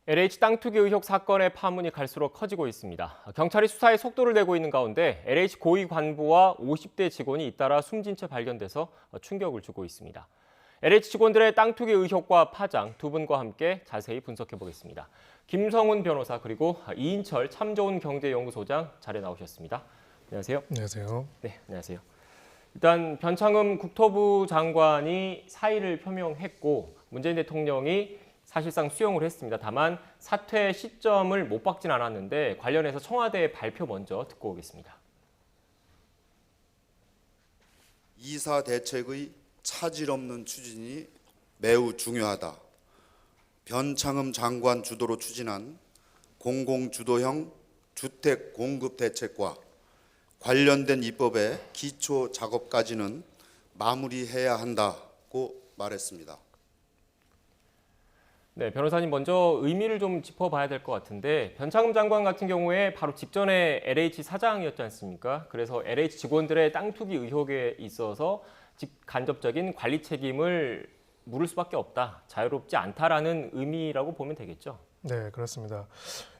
LH 땅 투기 의혹 사건의 파문이 갈수록 커지고 있습니다. 경찰이 수사에 속도를 내고 있는 가운데 LH 고위 관부와 50대 직원이 잇따라 숨진 채 발견돼서 충격을 주고 있습니다. LH 직원들의 땅 투기 의혹과 파장 두 분과 함께 자세히 분석해 보겠습니다. 김성훈 변호사 그리고 이인철 참좋은 경제연구소장 자리에 나오셨습니다. 안녕하세요. 안녕하세요. 네, 안녕하세요. 일단 변창흠 국토부 장관이 사의를 표명했고 문재인 대통령이 사실상 수용을 했습니다. 다만 사퇴 시점을 못 박진 않았는데 관련해서 청와대 발표 먼저 듣고 오겠습니다. 이사 대책의 차질 없는 추진이 매우 중요하다. 변창흠 장관 주도로 추진한 공공주도형 주택 공급 대책과 관련된 입법의 기초 작업까지는 마무리해야 한다고 말했습니다. 네, 변호사님 먼저 의미를 좀 짚어봐야 될 것 같은데 변창흠 장관 같은 경우에 바로 직전에 LH 사장이었지 않습니까? 그래서 LH 직원들의 땅 투기 의혹에 있어서 간접적인 관리 책임을 물을 수밖에 없다, 자유롭지 않다라는 의미라고 보면 되겠죠? 네, 그렇습니다.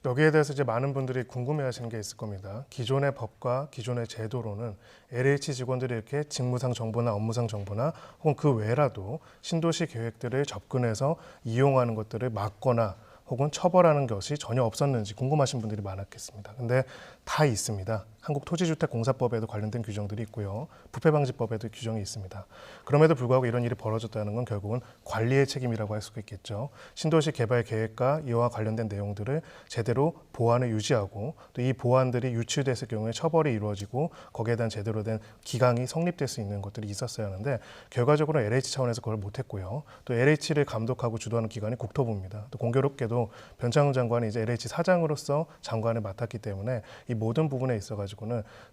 여기에 대해서 이제 많은 분들이 궁금해하시는 게 있을 겁니다. 기존의 법과 기존의 제도로는 LH 직원들이 이렇게 직무상 정보나 업무상 정보나 혹은 그 외라도 신도시 계획들을 접근해서 이용하는 것들을 막거나 혹은 처벌하는 것이 전혀 없었는지 궁금하신 분들이 많았겠습니다. 근데 다 있습니다. 한국토지주택공사법에도 관련된 규정들이 있고요. 부패방지법에도 규정이 있습니다. 그럼에도 불구하고 이런 일이 벌어졌다는 건 결국은 관리의 책임이라고 할 수가 있겠죠. 신도시 개발 계획과 이와 관련된 내용들을 제대로 보안을 유지하고 또 이 보안들이 유출됐을 경우에 처벌이 이루어지고 거기에 대한 제대로 된 기강이 성립될 수 있는 것들이 있었어야 하는데 결과적으로 LH 차원에서 그걸 못했고요. 또 LH를 감독하고 주도하는 기관이 국토부입니다. 또 공교롭게도 변창흠 장관이 이제 LH 사장으로서 장관을 맡았기 때문에 이 모든 부분에 있어가지고는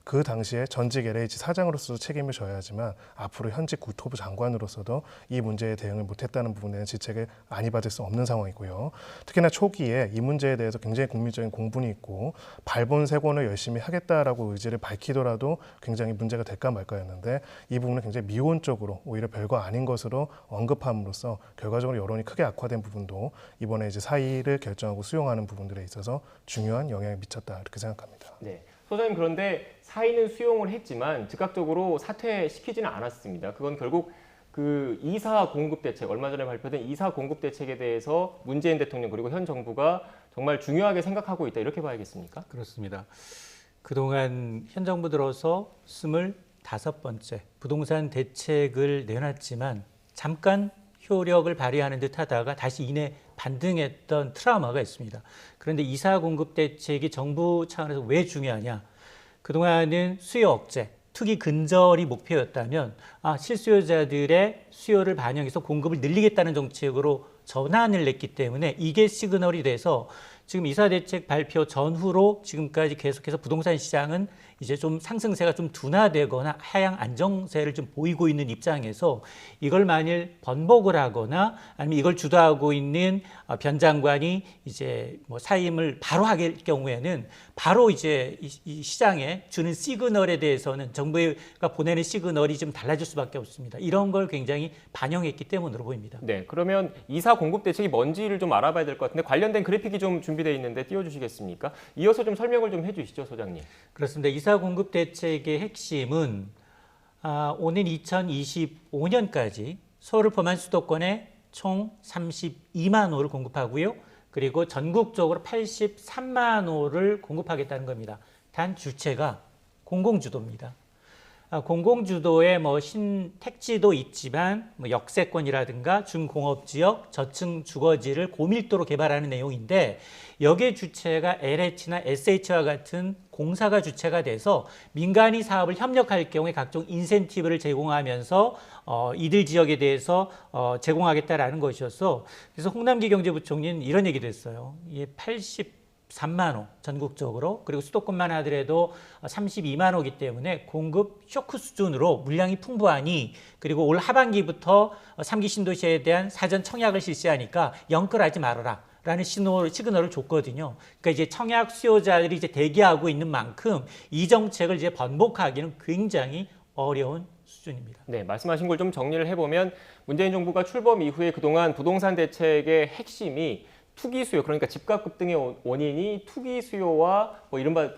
그 당시에 전직 LH 사장으로서 책임을 져야 하지만 앞으로 현직 국토부 장관으로서도 이 문제에 대응을 못했다는 부분에 대한 지책을 많이 받을 수 없는 상황이고요. 특히나 초기에 이 문제에 대해서 굉장히 국민적인 공분이 있고 발본색원을 열심히 하겠다라고 의지를 밝히더라도 굉장히 문제가 될까 말까였는데 이 부분은 굉장히 미온적으로 오히려 별거 아닌 것으로 언급함으로써 결과적으로 여론이 크게 악화된 부분도 이번에 이제 사의를 결정하고 수용하는 부분들에 있어서 중요한 영향을 미쳤다 이렇게 생각합니다. 네, 소장님 그런데 사의는 수용을 했지만 즉각적으로 사퇴시키지는 않았습니다. 그건 결국 그 이사 공급 대책, 얼마 전에 발표된 이사 공급 대책에 대해서 문재인 대통령 그리고 현 정부가 정말 중요하게 생각하고 있다 이렇게 봐야겠습니까? 그렇습니다. 그동안 현 정부 들어서 25번째 부동산 대책을 내놨지만 잠깐 효력을 발휘하는 듯 하다가 다시 이내 반등했던 트라우마가 있습니다. 그런데 이사 공급 대책이 정부 차원에서 왜 중요하냐? 그동안은 수요 억제, 투기 근절이 목표였다면 실수요자들의 수요를 반영해서 공급을 늘리겠다는 정책으로 전환을 냈기 때문에 이게 시그널이 돼서 지금 이사대책 발표 전후로 지금까지 계속해서 부동산 시장은 이제 좀 상승세가 좀 둔화되거나 하향 안정세를 좀 보이고 있는 입장에서 이걸 만일 번복을 하거나 아니면 이걸 주도하고 있는 변 장관이 이제 뭐 사임을 바로 하게 경우에는 바로 이제 이 시장에 주는 시그널에 대해서는 정부가 보내는 시그널이 좀 달라질 수밖에 없습니다. 이런 걸 굉장히 반영했기 때문으로 보입니다. 네, 그러면 이사 공급 대책이 뭔지를 좀 알아봐야 될 것 같은데 관련된 그래픽이 좀 준비되어 있는데 띄워주시겠습니까? 이어서 좀 설명을 좀 해주시죠, 소장님. 그렇습니다. 이사 공급 대책의 핵심은 오는 2025년까지 서울을 포함한 수도권에 총 32만 호를 공급하고요. 그리고 전국적으로 83만 호를 공급하겠다는 겁니다. 단 주체가 공공주도입니다. 공공주도의 택지도 있지만 역세권이라든가 중공업지역, 저층 주거지를 고밀도로 개발하는 내용인데 여기에 주체가 LH나 SH와 같은 공사가 주체가 돼서 민간이 사업을 협력할 경우에 각종 인센티브를 제공하면서 이들 지역에 대해서 제공하겠다라는 것이어서 그래서 홍남기 경제부총리는 이런 얘기도 했어요. 이게 3만 호 전국적으로 그리고 수도권만 하더라도 32만 호이기 때문에 공급 쇼크 수준으로 물량이 풍부하니 그리고 올 하반기부터 3기 신도시에 대한 사전 청약을 실시하니까 영끌하지 말아라 라는 시그널을 줬거든요. 그러니까 이제 청약 수요자들이 이제 대기하고 있는 만큼 이 정책을 이제 번복하기는 굉장히 어려운 수준입니다. 네, 말씀하신 걸 좀 정리를 해보면 문재인 정부가 출범 이후에 그동안 부동산 대책의 핵심이 투기 수요, 그러니까 집값 급등의 원인이 투기 수요와 뭐 이른바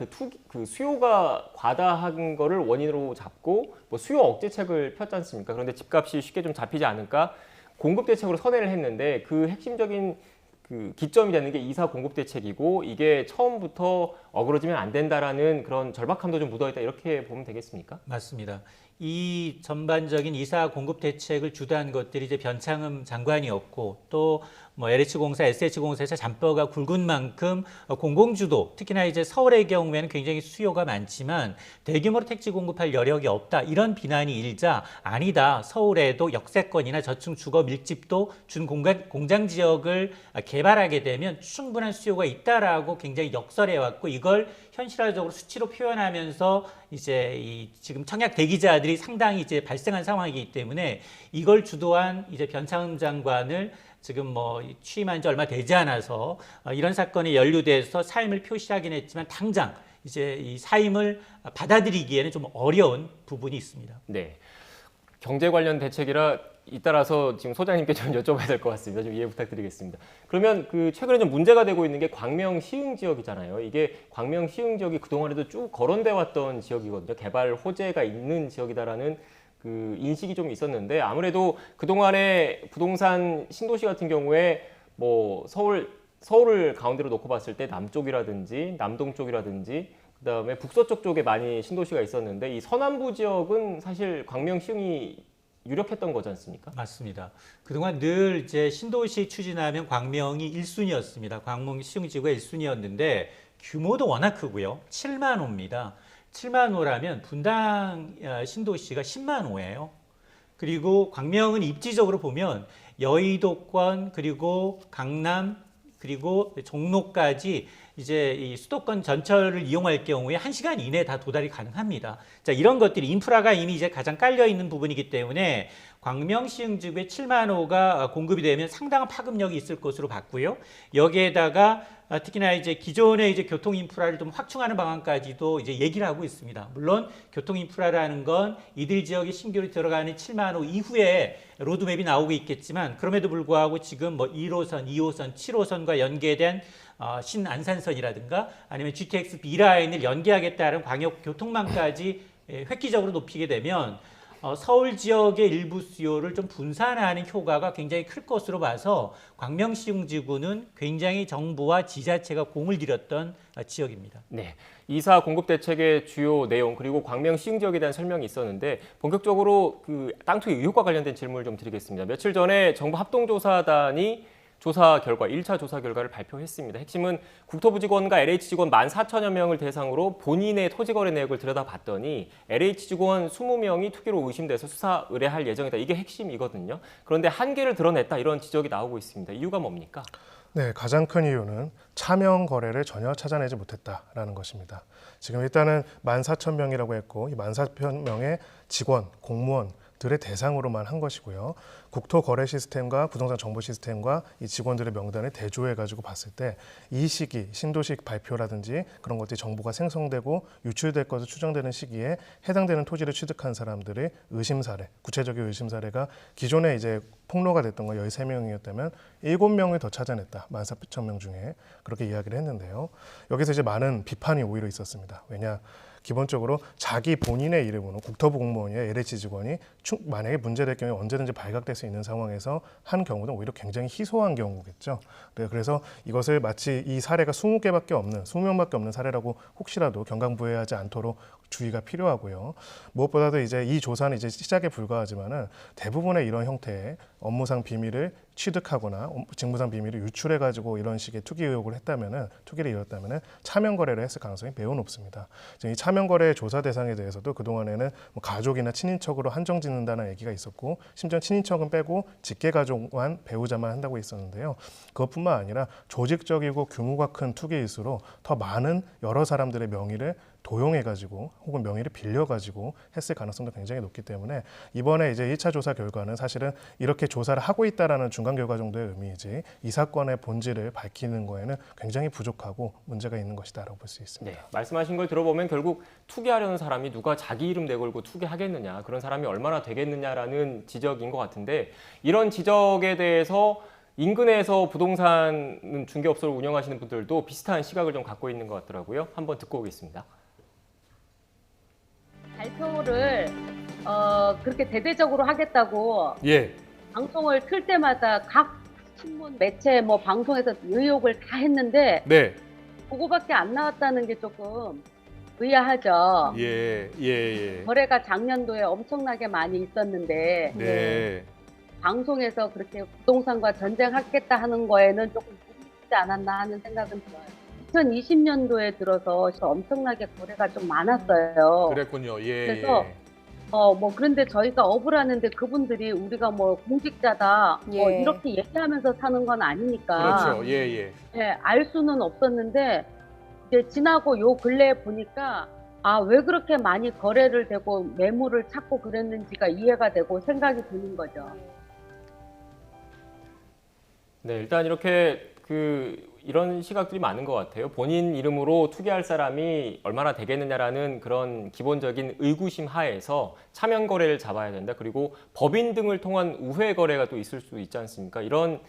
그 수요가 과다한 거를 원인으로 잡고 뭐 수요 억제책을 폈지 않습니까? 그런데 집값이 쉽게 좀 잡히지 않을까 공급 대책으로 선회를 했는데 그 핵심적인 그 기점이 되는 게 이사 공급 대책이고 이게 처음부터 어그러지면 안 된다라는 그런 절박함도 좀 묻어있다 이렇게 보면 되겠습니까? 맞습니다. 이 전반적인 이사 공급 대책을 주도한 것들이 이제 변창흠 장관이었고 또 뭐 LH공사, SH공사에서 잔뼈가 굵은 만큼 공공주도, 특히나 이제 서울의 경우에는 굉장히 수요가 많지만 대규모로 택지 공급할 여력이 없다 이런 비난이 일자 아니다. 서울에도 역세권이나 저층 주거 밀집도 준 공장 지역을 개발하게 되면 충분한 수요가 있다라고 굉장히 역설해 왔고 이걸 현실화적으로 수치로 표현하면서 이제 이 지금 청약 대기자들이 상당히 이제 발생한 상황이기 때문에 이걸 주도한 이제 변창흠 장관을 지금 뭐 취임한 지 얼마 되지 않아서 이런 사건에 연루돼서 사임을 표시하긴 했지만 당장 이제 이 사임을 받아들이기에는 좀 어려운 부분이 있습니다. 네. 경제 관련 대책이라 잇따라서 지금 소장님께 좀 여쭤봐야 될 것 같습니다. 좀 이해 부탁드리겠습니다. 그러면 그 최근에 좀 문제가 되고 있는 게 광명 시흥 지역이잖아요. 이게 광명 시흥 지역이 그동안에도 쭉 거론돼 왔던 지역이거든요. 개발 호재가 있는 지역이다라는 그 인식이 좀 있었는데 아무래도 그동안에 부동산 신도시 같은 경우에 뭐 서울을 가운데로 놓고 봤을 때 남쪽이라든지 남동 쪽이라든지 그다음에 북서쪽 쪽에 많이 신도시가 있었는데 이 서남부 지역은 사실 광명 시흥이 유력했던 거지 않습니까? 맞습니다. 그동안 늘 이제 신도시 추진하면 광명이 1순위였습니다. 광명 시흥지구가 1순위였는데 규모도 워낙 크고요. 7만 호입니다. 7만 호라면 분당 신도시가 10만 호예요. 그리고 광명은 입지적으로 보면 여의도권 그리고 강남 그리고 종로까지 이제 이 수도권 전철을 이용할 경우에 1시간 이내에 다 도달이 가능합니다. 자, 이런 것들이 인프라가 이미 이제 가장 깔려 있는 부분이기 때문에 광명 시흥지구에 7만 호가 공급이 되면 상당한 파급력이 있을 것으로 봤고요. 여기에다가 특히나 이제 기존의 이제 교통 인프라를 좀 확충하는 방안까지도 이제 얘기를 하고 있습니다. 물론 교통 인프라라는 건 이들 지역에 신규로 들어가는 7만 호 이후에 로드맵이 나오고 있겠지만 그럼에도 불구하고 지금 뭐 1호선, 2호선, 7호선과 연계된 신안산선이라든가 아니면 GTX B라인을 연계하겠다는 광역 교통망까지 획기적으로 높이게 되면 서울 지역의 일부 수요를 좀 분산하는 효과가 굉장히 클 것으로 봐서 광명시흥지구는 굉장히 정부와 지자체가 공을 들였던 지역입니다. 네, 이사 공급 대책의 주요 내용 그리고 광명 시흥 지역에 대한 설명이 있었는데 본격적으로 그 땅 투기 의혹과 관련된 질문을 좀 드리겠습니다. 며칠 전에 정부 합동조사단이 조사 결과, 1차 조사 결과를 발표했습니다. 핵심은 국토부직원과 LH직원 14,000여 명을 대상으로 본인의 토지거래 내역을 들여다봤더니 LH직원 20명이 투기로 의심돼서 수사 의뢰할 예정이다. 이게 핵심이거든요. 그런데 한계를 드러냈다 이런 지적이 나오고 있습니다. 이유가 뭡니까? 네, 가장 큰 이유는 차명 거래를 전혀 찾아내지 못했다라는 것입니다. 지금 일단은 14,000명이라고 했고 이 14,000명의 직원, 공무원들의 대상으로만 한 것이고요. 국토거래 시스템과 부동산 정보 시스템과 이 직원들의 명단을 대조해가지고 봤을 때 이 시기 신도시 발표라든지 그런 것들이 정보가 생성되고 유출될 것으로 추정되는 시기에 해당되는 토지를 취득한 사람들의 의심 사례, 구체적인 의심 사례가 기존에 이제 폭로가 됐던 건 13명이었다면 7명을 더 찾아냈다. 14,000명 중에 그렇게 이야기를 했는데요. 여기서 이제 많은 비판이 오히려 있었습니다. 왜냐? 기본적으로 자기 본인의 이름으로 국토부 공무원이나 LH 직원이 만약에 문제될 경우에 언제든지 발각될 수 있는 상황에서 한 경우는 오히려 굉장히 희소한 경우겠죠. 그래서 이것을 마치 이 사례가 20명밖에 없는 사례라고 혹시라도 경강부회하지 않도록 주의가 필요하고요. 무엇보다도 이제 이 조사는 이제 시작에 불과하지만은 대부분의 이런 형태의 업무상 비밀을 취득하거나 직무상 비밀을 유출해가지고 이런 식의 투기 의혹을 투기를 이뤘다면은 차명 거래를 했을 가능성이 매우 높습니다. 이 차명 거래의 조사 대상에 대해서도 그 동안에는 뭐 가족이나 친인척으로 한정짓는다는 얘기가 있었고, 심지어 친인척은 빼고 직계 가족만 배우자만 한다고 했었는데요. 그것뿐만 아니라 조직적이고 규모가 큰 투기일수록 더 많은 여러 사람들의 명의를 도용해가지고 혹은 명의를 빌려가지고 했을 가능성도 굉장히 높기 때문에 이번에 이제 1차 조사 결과는 사실은 이렇게 조사를 하고 있다라는 중간 결과 정도의 의미이지 이 사건의 본질을 밝히는 거에는 굉장히 부족하고 문제가 있는 것이다라고 볼 수 있습니다. 네, 말씀하신 걸 들어보면 결국 투기하려는 사람이 누가 자기 이름 내걸고 투기하겠느냐, 그런 사람이 얼마나 되겠느냐라는 지적인 것 같은데 이런 지적에 대해서 인근에서 부동산 중개업소를 운영하시는 분들도 비슷한 시각을 좀 갖고 있는 것 같더라고요. 한번 듣고 오겠습니다. 발표를 그렇게 대대적으로 하겠다고 예. 방송을 틀 때마다 각 신문, 매체, 뭐 방송에서 의혹을 다 했는데 네. 그거밖에 안 나왔다는 게 조금 의아하죠. 예. 거래가 작년도에 엄청나게 많이 있었는데 네. 방송에서 그렇게 부동산과 전쟁하겠다 하는 거에는 조금 무리지 않았나 하는 생각은 들어요. 2020년도에 들어서 엄청나게 거래가 좀 많았어요. 그랬군요. 예. 그래서 뭐 그런데 저희가 업을 하는데 그분들이 우리가 뭐 공직자다 뭐 예. 이렇게 얘기하면서 사는 건 아니니까 그렇죠. 예. 예, 알 수는 없었는데 이제 지나고 요 근래에 보니까 아, 왜 그렇게 많이 거래를 되고 매물을 찾고 그랬는지가 이해가 되고 생각이 드는 거죠. 네, 일단 이렇게 이런 시각들이 많은 것 같아요. 본인 이름으로 투기할 사람이 얼마나 되겠느냐라는 그런 기본적인 의구심 하에서 차명 거래를 잡아야 된다. 그리고 법인 등을 통한 우회 거래가 또 있을 수 있지 않습니까? 이런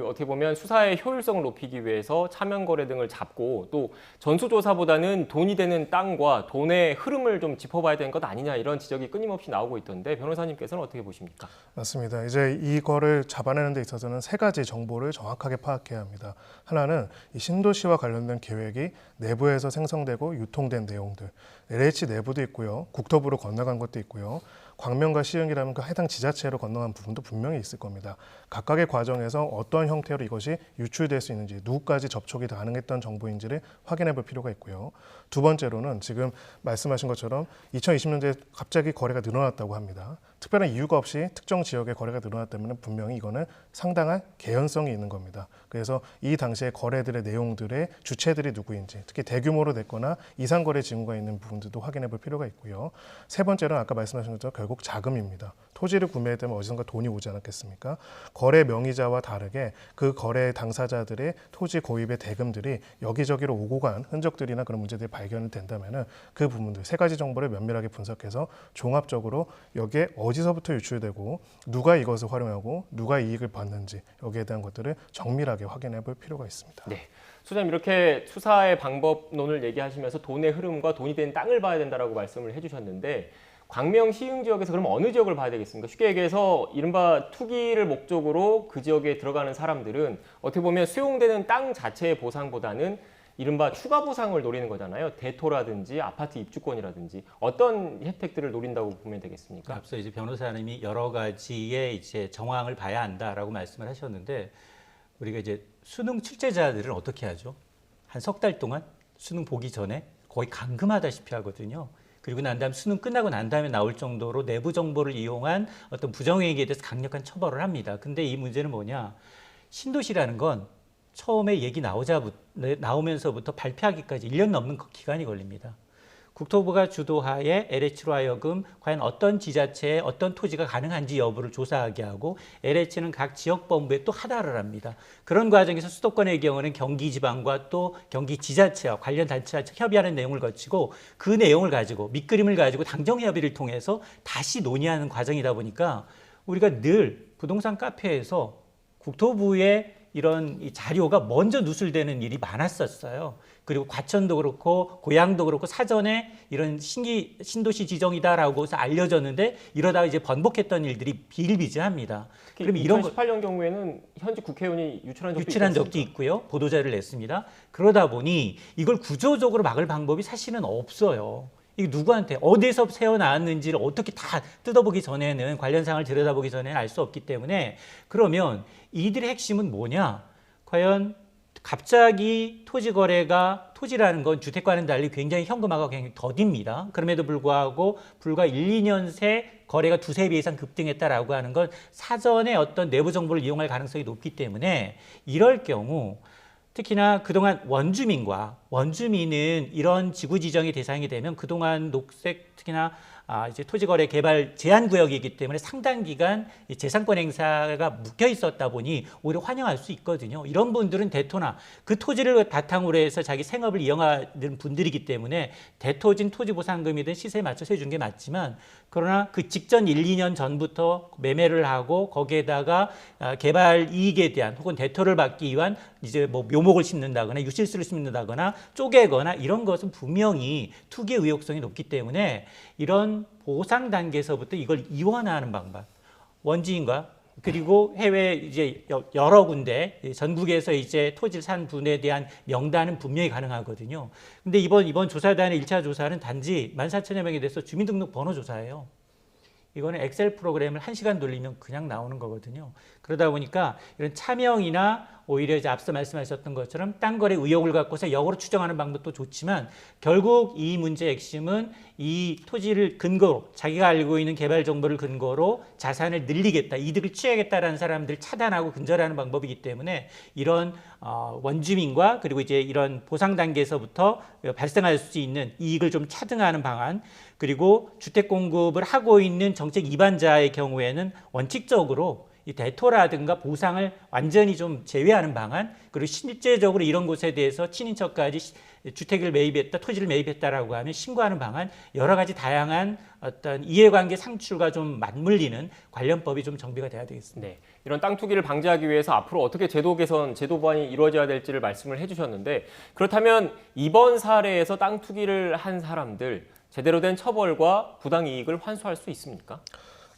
어떻게 보면 수사의 효율성을 높이기 위해서 차명 거래 등을 잡고 또 전수조사보다는 돈이 되는 땅과 돈의 흐름을 좀 짚어봐야 되는 것 아니냐 이런 지적이 끊임없이 나오고 있던데 변호사님께서는 어떻게 보십니까? 맞습니다. 이제 이거를 잡아내는 데 있어서는 세 가지 정보를 정확하게 파악해야 합니다. 하나는 이 신도시와 관련된 계획이 내부에서 생성되고 유통된 내용들, LH 내부도 있고요, 국토부로 건너간 것도 있고요, 광명과 시흥이라면 그 해당 지자체로 건너간 부분도 분명히 있을 겁니다. 각각의 과정에서 어떤 형태로 이것이 유출될 수 있는지, 누구까지 접촉이 가능했던 정보인지를 확인해 볼 필요가 있고요. 두 번째로는 지금 말씀하신 것처럼 2020년도에 갑자기 거래가 늘어났다고 합니다. 특별한 이유가 없이 특정 지역의 거래가 늘어났다면 분명히 이거는 상당한 개연성이 있는 겁니다. 그래서 이 당시의 거래들의 내용들의 주체들이 누구인지, 특히 대규모로 됐거나 이상거래 징후가 있는 부분들도 확인해 볼 필요가 있고요. 세 번째는 아까 말씀하신 것처럼 결국 자금입니다. 토지를 구매했다면 어디선가 돈이 오지 않았겠습니까? 거래 명의자와 다르게 그 거래 당사자들의 토지 고입의 대금들이 여기저기로 오고 간 흔적들이나 그런 문제들이 발견이 된다면 그 부분들 세 가지 정보를 면밀하게 분석해서 종합적으로 여기에 어디서부터 유출되고 누가 이것을 활용하고 누가 이익을 받는지 여기에 대한 것들을 정밀하게 확인해 볼 필요가 있습니다. 네. 소장님 이렇게 수사의 방법론을 얘기하시면서 돈의 흐름과 돈이 된 땅을 봐야 된다라고 말씀을 해주셨는데 광명 시흥 지역에서 그럼 어느 지역을 봐야 되겠습니까? 쉽게 얘기해서 이른바 투기를 목적으로 그 지역에 들어가는 사람들은 어떻게 보면 수용되는 땅 자체의 보상보다는 이른바 추가 보상을 노리는 거잖아요. 대토라든지 아파트 입주권이라든지 어떤 혜택들을 노린다고 보면 되겠습니까? 앞서 이제 변호사님이 여러 가지의 이제 정황을 봐야 한다라고 말씀을 하셨는데 우리가 이제 수능 출제자들은 어떻게 하죠? 한 석 달 동안 수능 보기 전에 거의 감금하다시피 하거든요. 그리고 난 다음 수능 끝나고 난 다음에 나올 정도로 내부 정보를 이용한 어떤 부정행위에 대해서 강력한 처벌을 합니다. 근데 이 문제는 뭐냐? 신도시라는 건 처음에 얘기 나오면서부터 발표하기까지 1년 넘는 기간이 걸립니다. 국토부가 주도하에 LH로 하여금 과연 어떤 지자체에 어떤 토지가 가능한지 여부를 조사하게 하고 LH는 각 지역본부에 또 하달을 합니다. 그런 과정에서 수도권의 경우는 경기지방과 또 경기지자체와 관련 단체와 협의하는 내용을 거치고 그 내용을 가지고 밑그림을 가지고 당정협의를 통해서 다시 논의하는 과정이다 보니까 우리가 늘 부동산 카페에서 국토부의 이런 이 자료가 먼저 누설되는 일이 많았었어요. 그리고 과천도 그렇고 고양도 그렇고 사전에 이런 신도시 지정이다라고 해서 알려졌는데 이러다가 이제 번복했던 일들이 비일비재합니다. 그럼 이런 2018년 경우에는 현직 국회의원이 유출한 적도 있고요. 보도자료를 냈습니다. 그러다 보니 이걸 구조적으로 막을 방법이 사실은 없어요. 이게 누구한테 어디서 새어나왔는지를 어떻게 다 뜯어보기 전에는 관련 사항을 들여다보기 전에는 알 수 없기 때문에 그러면 이들의 핵심은 뭐냐? 과연 갑자기 토지 거래가 토지라는 건 주택과는 달리 굉장히 현금화가 굉장히 더딥니다. 그럼에도 불구하고 불과 1, 2년 새 거래가 두세 배 이상 급등했다라고 하는 건 사전에 어떤 내부 정보를 이용할 가능성이 높기 때문에 이럴 경우 특히나 그동안 원주민과 원주민은 이런 지구 지정이 대상이 되면 그동안 녹색 특히나 이제 토지거래 개발 제한 구역이기 때문에 상당 기간 이 재산권 행사가 묶여 있었다 보니 오히려 환영할 수 있거든요. 이런 분들은 대토나 그 토지를 바탕으로 해서 자기 생업을 이어가는 분들이기 때문에 대토진 토지보상금이든 시세에 맞춰서 해준 게 맞지만 그러나 그 직전 1, 2년 전부터 매매를 하고 거기에다가 개발 이익에 대한 혹은 대토를 받기 위한 이제 뭐 묘목을 심는다거나 유실수를 심는다거나 쪼개거나 이런 것은 분명히 투기 의혹성이 높기 때문에 이런 보상 단계에서부터 이걸 이원화하는 방법, 원지인과 그리고 해외 이제 여러 군데 전국에서 이제 토지를 산 분에 대한 명단은 분명히 가능하거든요. 근데 이번 조사단의 1차 조사는 단지 14,000여 명에 대해서 주민등록 번호 조사예요. 이거는 엑셀 프로그램을 1시간 돌리면 그냥 나오는 거거든요. 그러다 보니까 이런 차명이나 오히려 이제 앞서 말씀하셨던 것처럼 땅거래 의혹을 갖고서 역으로 추정하는 방법도 좋지만 결국 이 문제의 핵심은 이 토지를 근거로 자기가 알고 있는 개발 정보를 근거로 자산을 늘리겠다, 이득을 취하겠다라는 사람들을 차단하고 근절하는 방법이기 때문에 이런 원주민과 그리고 이제 이런 보상 단계에서부터 발생할 수 있는 이익을 좀 차등하는 방안, 그리고 주택 공급을 하고 있는 정책 위반자의 경우에는 원칙적으로 이 대토라든가 보상을 완전히 좀 제외하는 방안, 그리고 실제적으로 이런 곳에 대해서 친인척까지 주택을 매입했다, 토지를 매입했다라고 하면 신고하는 방안, 여러 가지 다양한 어떤 이해관계 상출과 좀 맞물리는 관련법이 좀 정비가 돼야 되겠습니다. 네, 이런 땅 투기를 방지하기 위해서 앞으로 어떻게 제도 개선, 제도 보완이 이루어져야 될지를 말씀을 해주셨는데 그렇다면 이번 사례에서 땅 투기를 한 사람들 제대로 된 처벌과 부당 이익을 환수할 수 있습니까?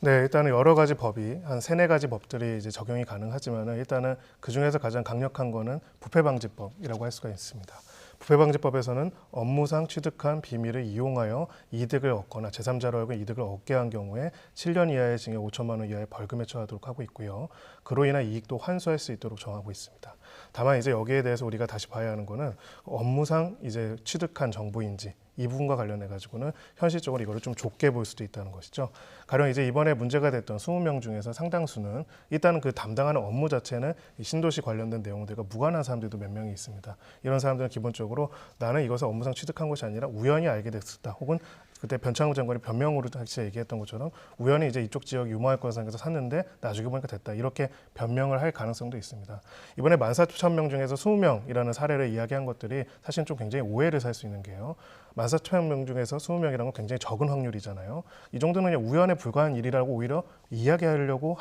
네, 일단은 여러 가지 법이 한 3-4가지 법들이 이제 적용이 가능하지만은 일단은 그 중에서 가장 강력한 거는 부패방지법이라고 할 수가 있습니다. 부패방지법에서는 업무상 취득한 비밀을 이용하여 이득을 얻거나 제3자로 하여금 이득을 얻게 한 경우에 7년 이하의 징역 5천만 원 이하의 벌금에 처하도록 하고 있고요. 그로 인한 이익도 환수할 수 있도록 정하고 있습니다. 다만 이제 여기에 대해서 우리가 다시 봐야 하는 거는 업무상 이제 취득한 정보인지 이 부분과 관련해 가지고는 현실적으로 이거를 좀 좁게 볼 수도 있다는 것이죠. 가령 이제 이번에 문제가 됐던 20명 중에서 상당수는 일단은 그 담당하는 업무 자체는 이 신도시 관련된 내용들과 무관한 사람들도 몇 명이 있습니다. 이런 사람들은 기본적으로 나는 이것을 업무상 취득한 것이 아니라 우연히 알게 됐다. 혹은 그때 변창흠 장관이 변명으로 다시 얘기했던 것처럼 우연히 이제 이쪽 지역 유모할 거라서 생각해서 샀는데 나중에 보니까 됐다. 이렇게 변명을 할 가능성도 있습니다. 이번에 14,000명 중에서 20명이라는 사례를 이야기한 것들이 사실 좀 굉장히 오해를 살 수 있는 게요. 14,000명 중에서 20명이라는 건 굉장히 적은 확률이잖아요. 이 정도는 그냥 우연에 불과한 일이라고 오히려 이야기하려고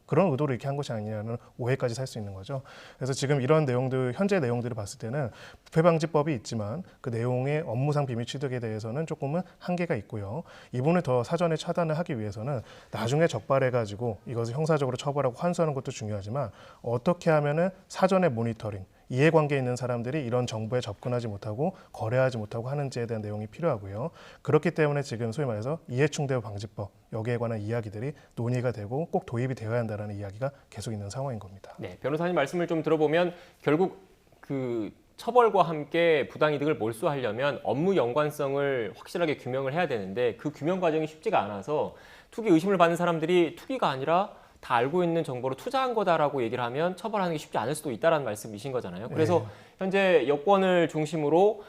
그런 의도로 이렇게 한 것이 아니냐는 오해까지 살 수 있는 거죠. 그래서 지금 이런 내용들, 현재 내용들을 봤을 때는 부패방지법이 있지만 그 내용의 업무상 비밀 취득에 대해서는 조금은 한계가 있고요. 이 부분을 더 사전에 차단을 하기 위해서는 나중에 적발해가지고 이것을 형사적으로 처벌하고 환수하는 것도 중요하지만 어떻게 하면은 사전에 모니터링, 이해관계에 있는 사람들이 이런 정보에 접근하지 못하고 거래하지 못하고 하는지에 대한 내용이 필요하고요. 그렇기 때문에 지금 소위 말해서 이해충돌 방지법 여기에 관한 이야기들이 논의가 되고 꼭 도입이 되어야 한다는 이야기가 계속 있는 상황인 겁니다. 네, 변호사님 말씀을 좀 들어보면 결국 그 처벌과 함께 부당이득을 몰수하려면 업무 연관성을 확실하게 규명을 해야 되는데 그 규명 과정이 쉽지가 않아서 투기 의심을 받는 사람들이 투기가 아니라 다 알고 있는 정보로 투자한 거다라고 얘기를 하면 처벌하는 게 쉽지 않을 수도 있다는 말씀이신 거잖아요. 그래서 현재 여권을 중심으로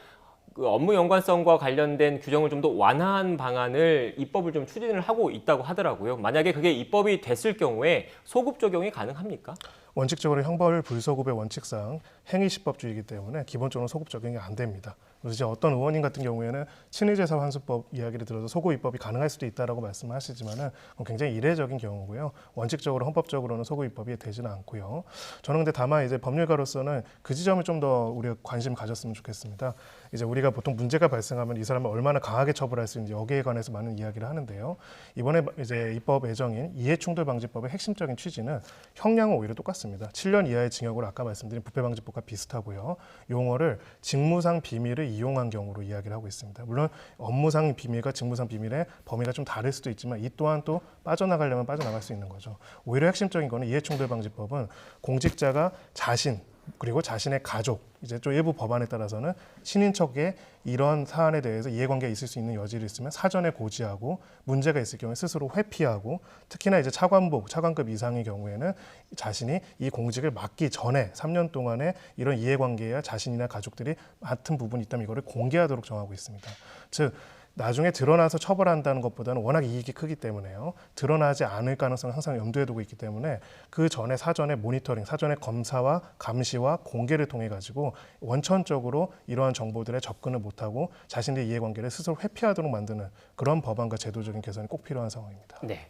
그 업무 연관성과 관련된 규정을 좀 더 완화한 방안을 입법을 좀 추진을 하고 있다고 하더라고요. 만약에 그게 입법이 됐을 경우에 소급 적용이 가능합니까? 원칙적으로 형벌 불소급의 원칙상 행위시법주의이기 때문에 기본적으로 소급 적용이 안 됩니다. 그래서 이제 어떤 의원님 같은 경우에는 친위제사 환수법 이야기를 들어서 소급 입법이 가능할 수도 있다라고 말씀하시지만은 굉장히 이례적인 경우고요. 원칙적으로 헌법적으로는 소급 입법이 되지는 않고요. 저는 근데 다만 이제 법률가로서는 그 지점을 좀 더 우리가 관심 가졌으면 좋겠습니다. 이제 우리가 보통 문제가 발생하면 이 사람을 얼마나 강하게 처벌할 수 있는지 여기에 관해서 많은 이야기를 하는데요. 이번에 이제 입법 예정인 이해충돌방지법의 핵심적인 취지는 형량은 오히려 똑같습니다. 7년 이하의 징역으로 아까 말씀드린 부패방지법과 비슷하고요. 용어를 직무상 비밀을 이용한 경우로 이야기를 하고 있습니다. 물론 업무상 비밀과 직무상 비밀의 범위가 좀 다를 수도 있지만 이 또한 또 빠져나가려면 빠져나갈 수 있는 거죠. 오히려 핵심적인 거는 이해충돌방지법은 공직자가 자신 그리고 자신의 가족, 이제 또 일부 법안에 따라서는 친인척의 이런 사안에 대해서 이해관계가 있을 수 있는 여지를 있으면 사전에 고지하고 문제가 있을 경우에 스스로 회피하고 특히나 이제 차관급 이상의 경우에는 자신이 이 공직을 맡기 전에 3년 동안에 이런 이해관계야 자신이나 가족들이 맡은 부분이 있다면 이거를 공개하도록 정하고 있습니다. 즉 나중에 드러나서 처벌한다는 것보다는 워낙 이익이 크기 때문에요. 드러나지 않을 가능성을 항상 염두에 두고 있기 때문에 그 전에 사전에 모니터링, 사전에 검사와 감시와 공개를 통해 가지고 원천적으로 이러한 정보들에 접근을 못하고 자신들의 이해관계를 스스로 회피하도록 만드는 그런 법안과 제도적인 개선이 꼭 필요한 상황입니다. 네.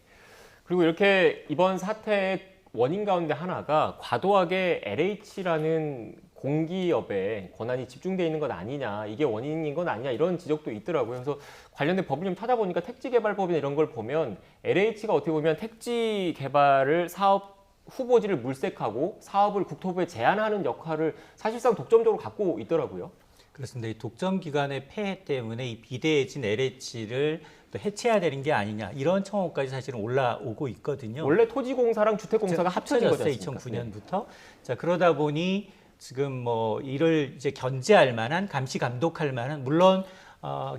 그리고 이렇게 이번 사태의 원인 가운데 하나가 과도하게 LH라는 공기업에 권한이 집중돼 있는 것 아니냐, 이게 원인인 건 아니냐 이런 지적도 있더라고요. 그래서 관련된 법을 좀 찾아보니까 택지개발법이나 이런 걸 보면 LH가 어떻게 보면 택지 개발을 사업 후보지를 물색하고 사업을 국토부에 제안하는 역할을 사실상 독점적으로 갖고 있더라고요. 그렇습니다. 이 독점 기관의 폐해 때문에 이 비대해진 LH를 또 해체해야 되는 게 아니냐 이런 청원까지 사실은 올라오고 있거든요. 원래 토지공사랑 주택공사가 합쳐진 거지 합쳐졌어요. 않습니까? 2009년부터. 자, 그러다 보니 지금 뭐 이를 이제 견제할 만한 감시 감독할 만한 물론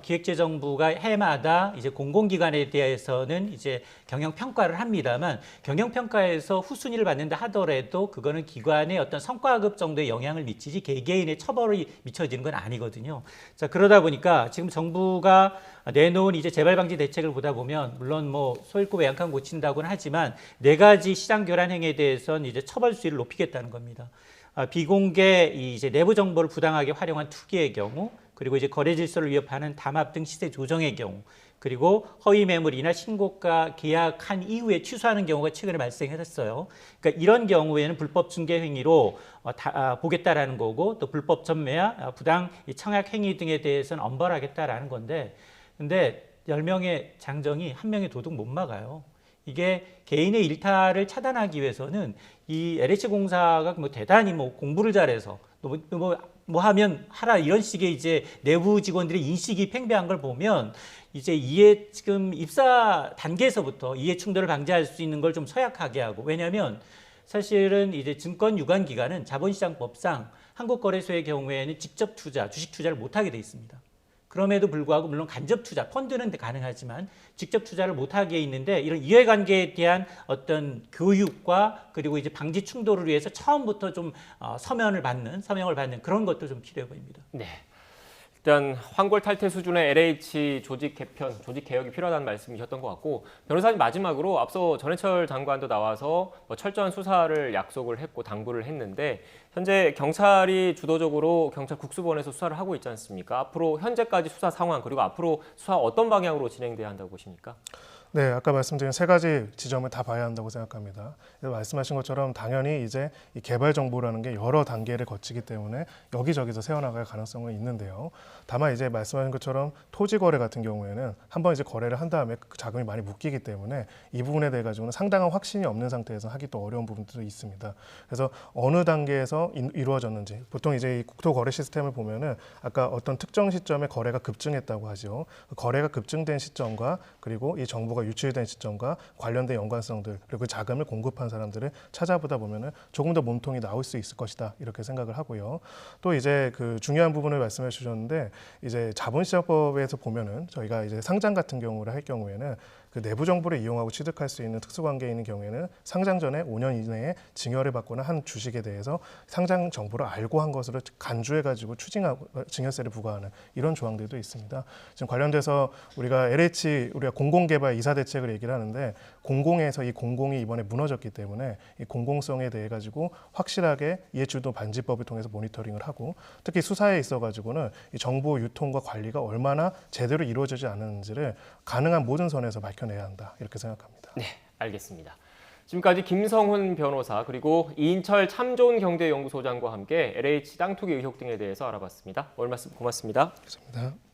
기획재정부가 해마다 이제 공공기관에 대해서는 이제 경영 평가를 합니다만 경영 평가에서 후순위를 받는다 하더라도 그거는 기관의 어떤 성과급 정도의 영향을 미치지 개개인의 처벌이 미쳐지는 건 아니거든요. 자, 그러다 보니까 지금 정부가 내놓은 이제 재발 방지 대책을 보다 보면 물론 뭐 소일고 외양간 고친다고는 하지만 4가지 시장 교란 행위에 대해서는 이제 처벌 수위를 높이겠다는 겁니다. 비공개 이제 내부 정보를 부당하게 활용한 투기의 경우, 그리고 이제 거래 질서를 위협하는 담합 등 시세 조정의 경우, 그리고 허위 매물이나 신고가 계약한 이후에 취소하는 경우가 최근에 발생했었어요. 그러니까 이런 경우에는 불법 중개 행위로 보겠다라는 거고, 또 불법 전매와 부당 청약 행위 등에 대해서는 엄벌하겠다라는 건데, 근데 10명의 장정이 1명의 도둑 못 막아요. 이게 개인의 일탈을 차단하기 위해서는 이 LH공사가 뭐 대단히 뭐 공부를 잘해서 뭐 하면 하라 이런 식의 이제 내부 직원들의 인식이 팽배한 걸 보면 이제 지금 입사 단계에서부터 이해 충돌을 방지할 수 있는 걸 좀 서약하게 하고, 왜냐하면 사실은 이제 증권 유관 기관은 자본시장법상 한국거래소의 경우에는 직접 투자, 주식 투자를 못하게 돼 있습니다. 그럼에도 불구하고 물론 간접 투자, 펀드는 가능하지만 직접 투자를 못하게 있는데 이런 이해관계에 대한 어떤 교육과 그리고 이제 방지 충돌을 위해서 처음부터 좀 서명을 받는 그런 것도 좀 필요해 보입니다. 네. 일단 황골 탈퇴 수준의 LH 조직 개편, 조직 개혁이 필요하다는 말씀이셨던 것 같고, 변호사님 마지막으로 앞서 전해철 장관도 나와서 철저한 수사를 약속을 했고 당부를 했는데 현재 경찰이 주도적으로 경찰 국수본에서 수사를 하고 있지 않습니까? 앞으로 현재까지 수사 상황 그리고 앞으로 수사 어떤 방향으로 진행돼야 한다고 보십니까? 네, 아까 말씀드린 3가지 지점을 다 봐야 한다고 생각합니다. 말씀하신 것처럼 당연히 이제 이 개발 정보라는 게 여러 단계를 거치기 때문에 여기저기서 새어나갈 가능성은 있는데요. 다만 이제 말씀하신 것처럼 토지 거래 같은 경우에는 한번 이제 거래를 한 다음에 그 자금이 많이 묶이기 때문에 이 부분에 대해 가지고는 상당한 확신이 없는 상태에서 하기 또 어려운 부분들도 있습니다. 그래서 어느 단계에서 이루어졌는지, 보통 이제 이 국토 거래 시스템을 보면은 아까 어떤 특정 시점에 거래가 급증했다고 하죠. 거래가 급증된 시점과 그리고 이 정보가 유출된 시점과 관련된 연관성들, 그리고 그 자금을 공급한 사람들을 찾아보다 보면은 조금 더 몸통이 나올 수 있을 것이다 이렇게 생각을 하고요. 또 이제 그 중요한 부분을 말씀해 주셨는데 이제 자본시장법에서 보면은 저희가 이제 상장 같은 경우를 할 경우에는 그 내부 정보를 이용하고 취득할 수 있는 특수관계에 있는 경우에는 상장 전에 5년 이내에 증여를 받거나 한 주식에 대해서 상장 정보를 알고 한 것으로 간주해가지고 추징하고 증여세를 부과하는 이런 조항들도 있습니다. 지금 관련돼서 우리가 공공개발 이사 대책을 얘기를 하는데 공공에서 이 공공이 이번에 무너졌기 때문에 이 공공성에 대해 가지고 확실하게 이해충돌 방지법을 통해서 모니터링을 하고, 특히 수사에 있어가지고는 이 정보 유통과 관리가 얼마나 제대로 이루어지지 않았는지를 가능한 모든 선에서 밝혀내야 한다 이렇게 생각합니다. 네, 알겠습니다. 지금까지 김성훈 변호사 그리고 이인철 참좋은경제연구소장과 함께 LH 땅 투기 의혹 등에 대해서 알아봤습니다. 오늘 말씀 고맙습니다. 감사합니다.